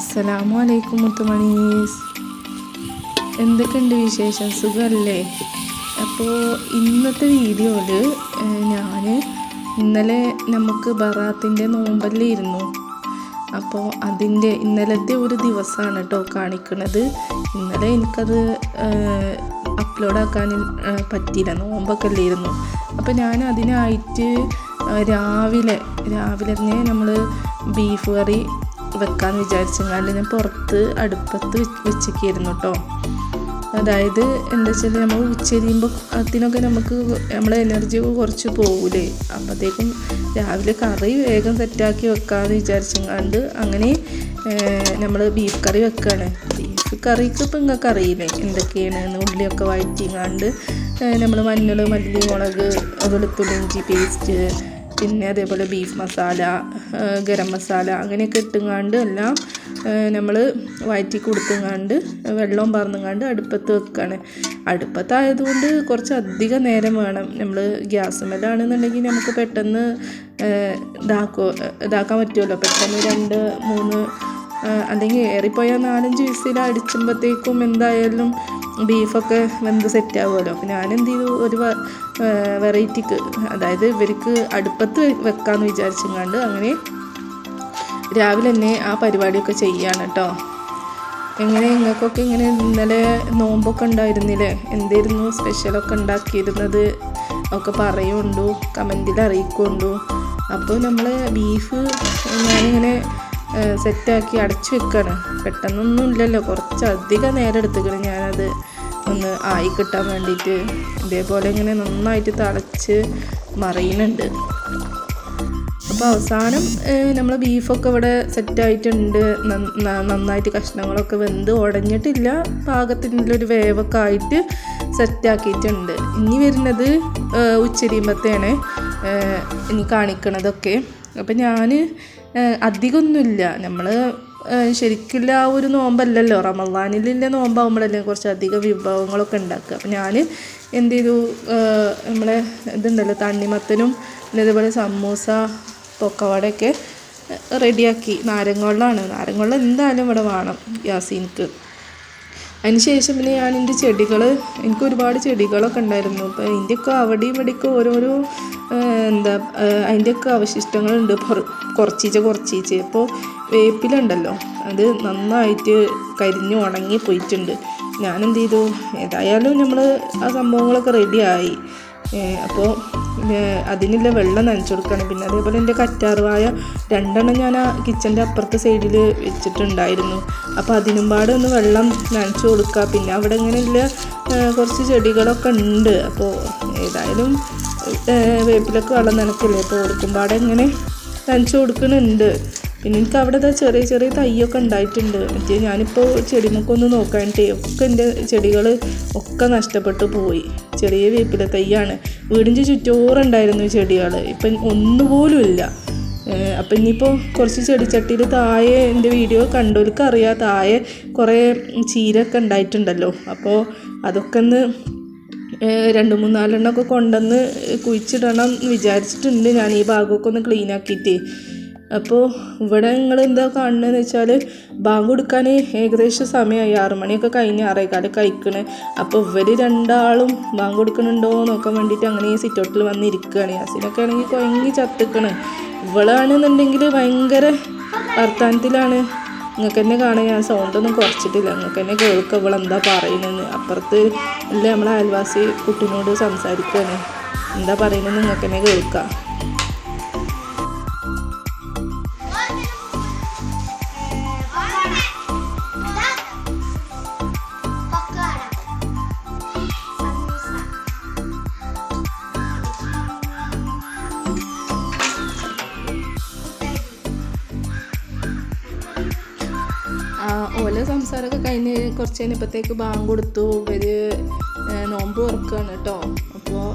അസ്സലാമു അലൈക്കും മുത്തുമണീസ്, എന്തൊക്കെയുണ്ട് വിശേഷം? സുഖമല്ലേ? അപ്പോൾ ഇന്നത്തെ വീഡിയോയിൽ ഞാൻ ഇന്നലെ നമുക്ക് ബറാത്തിൻ്റെ നോമ്പല്ലായിരുന്നു. അപ്പോൾ ഇന്നലത്തെ ഒരു ദിവസമാണ് കേട്ടോ കാണിക്കുന്നത്. ഇന്നലെ എനിക്കത് അപ്ലോഡാക്കാൻ പറ്റിയില്ല, നോമ്പൊക്കെ അല്ലായിരുന്നു. അപ്പോൾ ഞാൻ അതിനായിട്ട് രാവിലെ തന്നെ നമ്മൾ ബീഫ് കറി വെക്കാമെന്ന് വിചാരിച്ചെങ്കിൽ ഞാൻ പുറത്ത് അടുപ്പത്ത് വെച്ചേക്കായിരുന്നു കേട്ടോ. അതായത് എന്താ വെച്ചാൽ നമ്മൾ ഉച്ചരിയുമ്പോൾ അതിനൊക്കെ നമ്മളെ എനർജി കുറച്ച് പോകൂലേ. അപ്പോഴത്തേക്കും രാവിലെ കറി വേഗം സെറ്റാക്കി വെക്കാമെന്ന് വിചാരിച്ചെങ്ങാണ്ട് അങ്ങനെ നമ്മൾ ബീഫ് കറി വെക്കുകയാണ്. ബീഫ് കറിക്ക് ഇപ്പം നിങ്ങൾക്ക് അറിയില്ലേ എന്തൊക്കെയാണ്, ഉള്ളിയൊക്കെ വഴറ്റിങ്ങാണ്ട് നമ്മൾ മഞ്ഞൾ, മല്ലി, മുളക്, വെളുത്തുള്ളി, ഇഞ്ചി പേസ്റ്റ്, പിന്നെ അതേപോലെ ബീഫ് മസാല, ഗരം മസാല അങ്ങനെയൊക്കെ ഇട്ടുങ്ങാണ്ട് എല്ലാം നമ്മൾ വഴറ്റി കൊടുത്തുങ്ങാണ്ട് വെള്ളവും പറന്നുങ്ങാണ്ട് അടുപ്പത്ത് വെക്കുകയാണ്. അടുപ്പത്തായതുകൊണ്ട് കുറച്ച് അധികം നേരം വേണം. നമ്മൾ ഗ്യാസ് മേലാണെന്നുണ്ടെങ്കിൽ നമുക്ക് പെട്ടെന്ന് ഇതാക്കാൻ പറ്റുമല്ലോ. പെട്ടെന്ന് 2-3 അല്ലെങ്കിൽ ഏറിപ്പോയാൽ 4-5 വിസിൽ അടിച്ചുമ്പോഴത്തേക്കും എന്തായാലും ബീഫൊക്കെ വെന്ത് സെറ്റാവുമല്ലോ. അപ്പോൾ ഞാനെന്ത് ചെയ്തു, ഒരു വെറൈറ്റിക്ക്, അതായത് ഇവർക്ക് അടുപ്പത്ത് വെക്കാമെന്ന് വിചാരിച്ചെങ്ങാണ്ട് അങ്ങനെ രാവിലെ തന്നെ ആ പരിപാടിയൊക്കെ ചെയ്യാണ് കേട്ടോ. നിങ്ങൾക്കൊക്കെ ഇങ്ങനെ ഇന്നലെ നോമ്പൊക്കെ ഉണ്ടായിരുന്നില്ലേ? എന്തായിരുന്നു സ്പെഷ്യലൊക്കെ ഉണ്ടാക്കിയിരുന്നത് ഒക്കെ പറയുകൊണ്ടു, കമൻറ്റിൽ അറിയിക്കൊണ്ടു. അപ്പോൾ നമ്മൾ ബീഫ് ഞാനിങ്ങനെ സെറ്റാക്കി അടച്ചു വെക്കുകയാണ്. പെട്ടെന്നൊന്നും ഇല്ലല്ലോ, കുറച്ചധികം നേരം എടുത്തുക്കണം ഞാനത് ഒന്ന് ആയി കിട്ടാൻ വേണ്ടിയിട്ട്. ഇതേപോലെ ഇങ്ങനെ നന്നായിട്ട് തിളച്ച് മറിയുന്നുണ്ട്. അപ്പോൾ അവസാനം നമ്മൾ ബീഫൊക്കെ ഇവിടെ സെറ്റായിട്ടുണ്ട്. നന്നായിട്ട് കഷ്ണങ്ങളൊക്കെ വെന്ത് ഉടഞ്ഞിട്ടില്ല, പാകത്തിനുള്ളൊരു വേവൊക്കെ ആയിട്ട് സെറ്റാക്കിയിട്ടുണ്ട്. ഇനി വരുന്നത് ഉച്ചരിയുമ്പത്തേണ് ഇനി കാണിക്കണതൊക്കെ. അപ്പം ഞാൻ അധികമൊന്നുമില്ല, നമ്മൾ ശരിക്കുള്ള ആ ഒരു നോമ്പല്ലല്ലോ, റമളാനിലുള്ള നോമ്പാകുമ്പോഴല്ലേ കുറച്ച് അധികം വിഭവങ്ങളൊക്കെ ഉണ്ടാക്കുക. അപ്പം ഞാൻ എന്ത് ചെയ്തു, നമ്മളെ ഇതുണ്ടല്ലോ തണ്ണിമത്തനും പിന്നെ അതേപോലെ സമൂസ, പൊക്കവടയൊക്കെ റെഡിയാക്കി. നാരങ്ങ വെള്ളം എന്തായാലും ഇവിടെ വേണം യാസീൻക്ക്. അതിന് ശേഷം പിന്നെ ഞാൻ എൻ്റെ എനിക്ക് ഒരുപാട് ചെടികളൊക്കെ ഉണ്ടായിരുന്നു. അപ്പോൾ അതിൻ്റെയൊക്കെ അവിടെയും ഇവിടെയൊക്കെ ഓരോരോ അതിൻ്റെയൊക്കെ അവശിഷ്ടങ്ങളുണ്ട്, കുറച്ചീച്ച. അപ്പോൾ വേപ്പിലുണ്ടല്ലോ, അത് നന്നായിട്ട് കരിഞ്ഞ് ഉണങ്ങി പോയിട്ടുണ്ട്. ഞാനെന്ത് ചെയ്തു, ഏതായാലും നമ്മൾ ആ സംഭവങ്ങളൊക്കെ റെഡിയായി. അപ്പോൾ അതിനുള്ള വെള്ളം നനച്ചു കൊടുക്കണം. പിന്നെ അതേപോലെ എൻ്റെ കറ്റാർവാഴ 2 ഞാൻ ആ കിച്ചൻ്റെ അപ്പുറത്തെ സൈഡിൽ വെച്ചിട്ടുണ്ടായിരുന്നു. അപ്പോൾ അതിനും പാടെ ഒന്ന് വെള്ളം നനച്ചു കൊടുക്കുക. പിന്നെ അവിടെ ഇങ്ങനെയുള്ള കുറച്ച് ചെടികളൊക്കെ ഉണ്ട്. അപ്പോൾ ഏതായാലും വേപ്പിലൊക്കെ വെള്ളം നനക്കില്ലേ, അപ്പോൾ ഓടിക്കുമ്പാടെ ഇങ്ങനെ നനച്ചു കൊടുക്കുന്നുണ്ട്. പിന്നെ എനിക്ക് അവിടെ ചെറിയ തൈയൊക്കെ ഉണ്ടായിട്ടുണ്ട്. മറ്റേ ഞാനിപ്പോൾ ചെടിമൊക്കെ നോക്കാനിട്ടേ ഒക്കെ എൻ്റെ ചെടികൾ ഒക്കെ നഷ്ടപ്പെട്ടു പോയി. ചെറിയ വേപ്പില തൈയാണ്, വീടിൻ്റെ ചുറ്റോറുണ്ടായിരുന്നു ചെടികൾ, ഇപ്പം ഒന്നുപോലും ഇല്ല. അപ്പം ഇനിയിപ്പോൾ കുറച്ച് ചെടിച്ചട്ടിയിൽ താഴെ എൻ്റെ വീഡിയോ കണ്ടവർക്ക് അറിയാം, താഴെ കുറേ ചീരൊക്കെ ഉണ്ടായിട്ടുണ്ടല്ലോ. അപ്പോൾ അതൊക്കെ ഒന്ന് 2-3-4 എണ്ണമൊക്കെ കൊണ്ടുവന്ന് കുഴിച്ചിടണം എന്ന് വിചാരിച്ചിട്ടുണ്ട് ഞാൻ, ഈ ഭാഗമൊക്കെ ഒന്ന് ക്ലീൻ ആക്കിയിട്ട്. അപ്പോൾ ഇവിടെ നിങ്ങൾ എന്താ കാണുന്നതെന്ന് വെച്ചാൽ, ബാങ്ക് കൊടുക്കാൻ ഏകദേശം സമയമായി, 6 മണിയൊക്കെ കഴിഞ്ഞ് 6:15 കഴിക്കണേ. അപ്പോൾ ഇവർ രണ്ടാളും ബാങ്ക് കൊടുക്കണുണ്ടോ നോക്കാൻ വേണ്ടിയിട്ട് അങ്ങനെ സിറ്റൗട്ടിൽ വന്നിരിക്കുകയാണ്. യാസിനൊക്കെ ആണെങ്കിൽ കുഴങ്ങി ചത്തിക്കണേ. ഇവളാണെന്നുണ്ടെങ്കിൽ ഭയങ്കര വർത്താനത്തിലാണ്. നിങ്ങൾക്ക് തന്നെ കാണാൻ, ഞാൻ സൗണ്ടൊന്നും കുറച്ചിട്ടില്ല, നിങ്ങൾക്ക് തന്നെ കേൾക്കുക ഇവളെന്താ പറയുന്നതെന്ന്. അപ്പുറത്ത് അല്ലേ നമ്മളെ അയൽവാസി കുട്ടിനോട് സംസാരിക്കുകയാണ്, എന്താ പറയുന്നത് നിങ്ങൾക്ക് തന്നെ കേൾക്കാം. ഓല സംസാരമൊക്കെ കഴിഞ്ഞ് കുറച്ച് കഴിഞ്ഞപ്പോഴത്തേക്ക് ബാങ്ക് കൊടുത്തു. ഇവർ നോമ്പ് തുറക്കുകയാണ് കേട്ടോ. അപ്പോൾ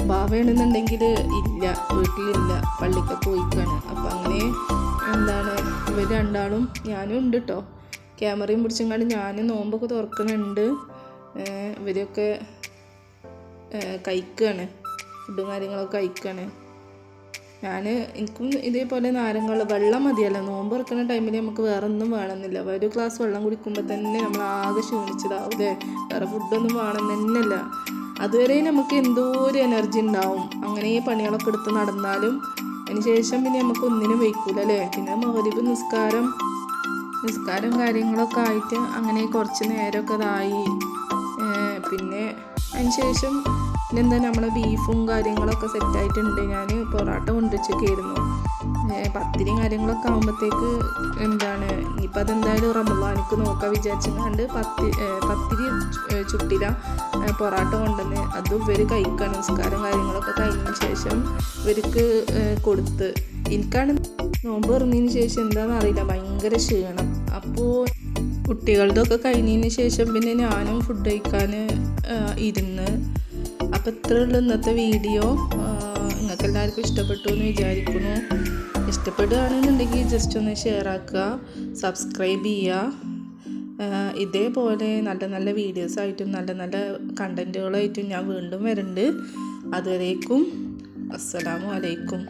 ബാവയാണെന്നുണ്ടെങ്കിൽ ഇല്ല, വീട്ടിലില്ല, പള്ളിക്കൊക്കെ പോയിക്കാണ്. അപ്പോൾ അങ്ങനെ ഇവർ രണ്ടാളും, ഞാനും ഉണ്ട് കേട്ടോ, ക്യാമറയും പിടിച്ചെങ്ങാണ്ട് ഞാൻ നോമ്പൊക്കെ തുറക്കുന്നുണ്ട്. ഇവരൊക്കെ കഴിക്കുകയാണ്, ഫുഡും കാര്യങ്ങളൊക്കെ കഴിക്കുകയാണ്. എനിക്കും ഇതേപോലെ നാരങ്ങൾ വെള്ളം മതിയല്ലോ. നോമ്പ് തുറക്കുന്ന ടൈമിൽ നമുക്ക് വേറെ ഒന്നും വേണമെന്നില്ല. ഒരു ഗ്ലാസ് വെള്ളം കുടിക്കുമ്പോൾ തന്നെ നമ്മൾ ആകെ ക്ഷീണിച്ചതാവും അല്ലേ. വേറെ ഫുഡൊന്നും വേണമെന്നില്ല. അതുവരെ നമുക്ക് എന്തോ ഒരു എനർജി ഉണ്ടാവും. അങ്ങനെ പണികളൊക്കെ എടുത്ത് നടന്നാലും അതിന് ശേഷം പിന്നെ നമുക്ക് ഒന്നിനും വയ്ക്കൂല അല്ലേ. പിന്നെ മഗ്‌രിബ് നിസ്കാരം കാര്യങ്ങളൊക്കെ ആയിട്ട് അങ്ങനെ കുറച്ച് നേരമൊക്കെ ഇതായി. പിന്നെ അതിന് ശേഷം പിന്നെന്താ നമ്മളെ ബീഫും കാര്യങ്ങളൊക്കെ സെറ്റായിട്ടുണ്ട്. ഞാൻ പൊറോട്ട കൊണ്ടുവച്ചൊക്കെയായിരുന്നു. പത്തിരിയും കാര്യങ്ങളൊക്കെ ആകുമ്പോഴത്തേക്ക് ഇനിയിപ്പോൾ അതെന്തായാലും റമളാനിക്ക് നോക്കാൻ വിചാരിച്ചങ്ങാണ്ട് പത്തിരി ചുട്ടില പൊറോട്ട കൊണ്ടുവന്ന് അതും ഇവർ കഴിക്കാൻ നിസ്കാരം കാര്യങ്ങളൊക്കെ കഴിഞ്ഞതിന് ശേഷം ഇവർക്ക് കൊടുത്ത്. എനിക്കാണ് നോമ്പ് തുറന്നതിന് ശേഷം എന്താണെന്ന് അറിയില്ല, ഭയങ്കര ക്ഷീണം. അപ്പോൾ കുട്ടികളുടെ ഒക്കെ കഴിഞ്ഞതിന് ശേഷം പിന്നെ ഞാനും ഫുഡ് കഴിക്കാൻ ഇരുന്ന്. അപ്പോൾ ഇത്രയേ ഉള്ളൂ ഇന്നത്തെ വീഡിയോ. നിങ്ങൾക്ക് എല്ലാവർക്കും ഇഷ്ടപ്പെട്ടു എന്ന് വിചാരിക്കുന്നു. ഇഷ്ടപ്പെടുകയാണെന്നുണ്ടെങ്കിൽ ജസ്റ്റ് ഒന്ന് ഷെയർ ആക്കുക, സബ്സ്ക്രൈബ് ചെയ്യുക. ഇതേപോലെ നല്ല നല്ല വീഡിയോസായിട്ടും നല്ല നല്ല കണ്ടൻറ്റുകളായിട്ടും ഞാൻ വീണ്ടും വരുന്നുണ്ട്. അതുവരേക്കും അസ്സലാമു അലൈക്കും.